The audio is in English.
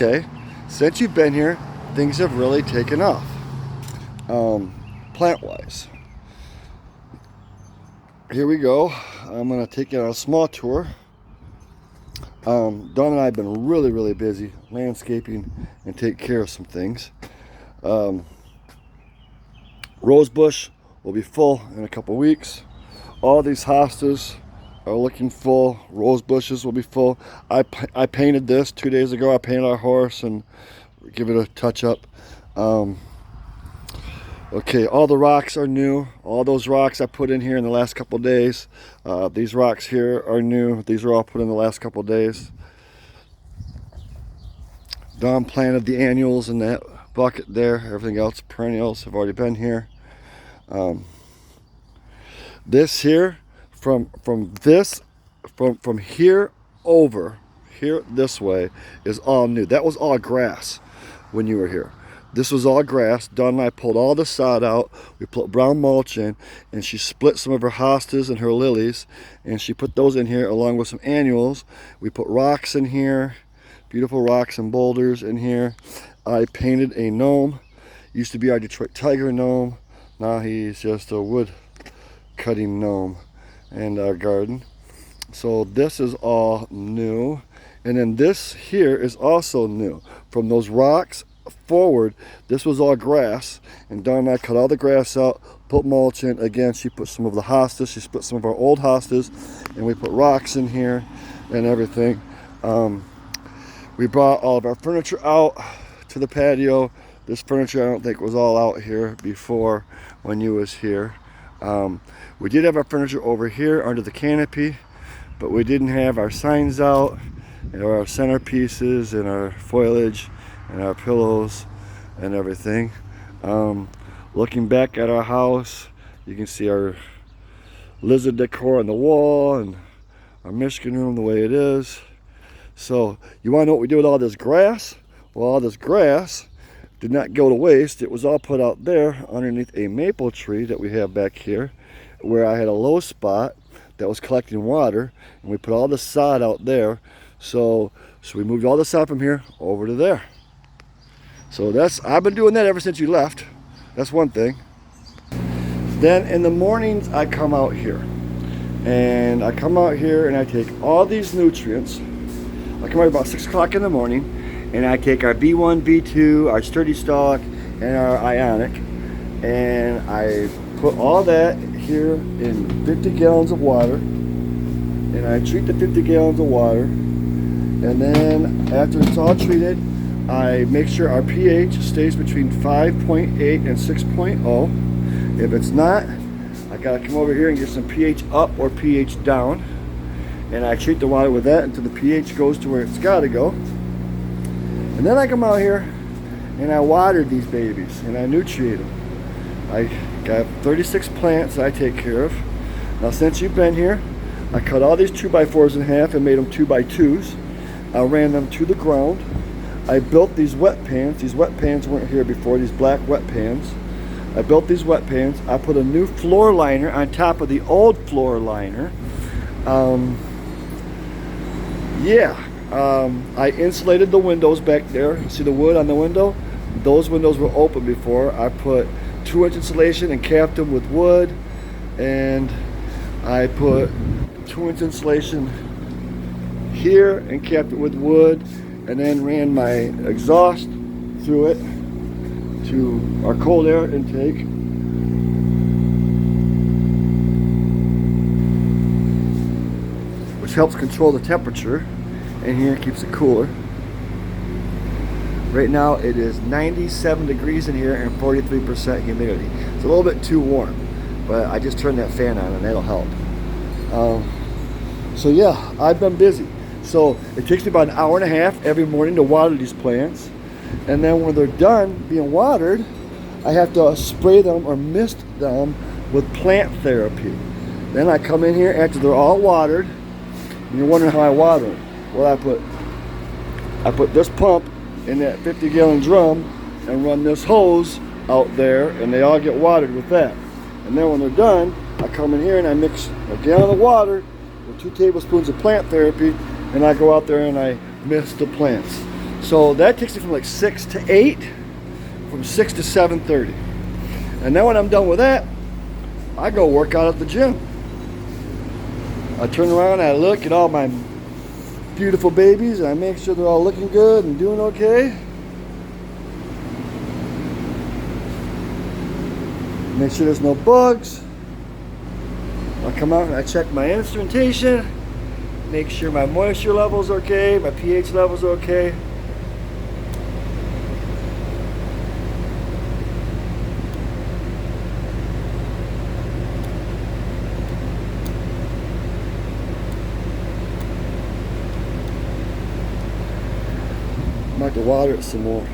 Okay, since you've been here, things have really taken off, plant-wise. Here we go. I'm gonna take you on a small tour. Dawn and I have been really busy landscaping and take care of some things. Rose bush will be full in a couple weeks. All these hostas are looking full. Rose bushes will be full. I painted this 2 days ago. I painted our horse and give it a touch up. Okay, all the rocks are new. All those rocks I put in here in the last couple days. These rocks here are new. These were all put in the last couple days. Dawn planted the annuals in that bucket there. Everything else, perennials, have already been here. This here, from here over here this way, is all new. That was all grass when you were here. This was all grass. Dawn and I pulled all the sod out. We put brown mulch in, and she split some of her hostas and her lilies, and she put those in here along with some annuals. We put rocks in here, beautiful rocks and boulders in here. I painted a gnome. Used to be our Detroit Tiger gnome. Now he's just a wood cutting gnome in our garden. So this is all new. And then this here is also new. From those rocks forward, this was all grass, and Dawn and I cut all the grass out, put mulch in. Again, she put some of the hostas, she split some of our old hostas, and we put rocks in here and everything. We brought all of our furniture out to the patio. This furniture I don't think was all out here before when you was here. We did have our furniture over here under the canopy, but we didn't have our signs out, and our centerpieces and our foliage and our pillows and everything. Looking back at our house, you can see our lizard decor on the wall and our Michigan room the way it is. So you want to know what we did with all this grass? Well, all this grass did not go to waste. It was all put out there underneath a maple tree that we have back here, where I had a low spot that was collecting water, and we put all the sod out there. So we moved all the sod from here over to there. So I've been doing that ever since you left. That's one thing. Then in the mornings I come out here. And I come out here and I take all these nutrients. I come out about 6 o'clock in the morning, and I take our B1, B2, our Sturdy Stalk, and our Ionic. And I put all that here in 50 gallons of water. And I treat the 50 gallons of water. And then after it's all treated, I make sure our pH stays between 5.8 and 6.0. If it's not, I gotta come over here and get some pH up or pH down. And I treat the water with that until the pH goes to where it's gotta go. And then I come out here and I water these babies and I nutrient them. I got 36 plants I take care of. Now since you've been here, I cut all these 2x4s in half and made them 2x2s. I ran them to the ground. I built these wet pans. These wet pans weren't here before, these black wet pans. I built these wet pans. I put a new floor liner on top of the old floor liner. I insulated the windows back there. See the wood on the window? Those windows were open before. I put 2-inch insulation and capped them with wood. And I put 2-inch insulation here and capped it with wood. And then ran my exhaust through it to our cold air intake. Which helps control the temperature, and here keeps it cooler. Right now it is 97 degrees in here and 43% humidity. It's a little bit too warm, but I just turned that fan on and that'll help. So yeah, I've been busy. So it takes me about an hour and a half every morning to water these plants. And then when they're done being watered, I have to spray them or mist them with plant therapy. Then I come in here after they're all watered. And you're wondering how I water them. Well, I put this pump in that 50-gallon drum and run this hose out there, and they all get watered with that. And then when they're done, I come in here and I mix a gallon of water with 2 tablespoons of plant therapy, and I go out there and I mist the plants. So that takes me from like 6 to 8, from 6 to 7:30. And then when I'm done with that, I go work out at the gym. I turn around and I look at all my beautiful babies and I make sure they're all looking good and doing okay. Make sure there's no bugs. I come out and I check my instrumentation, make sure my moisture level's okay, my pH level's okay. I might have to water it some more.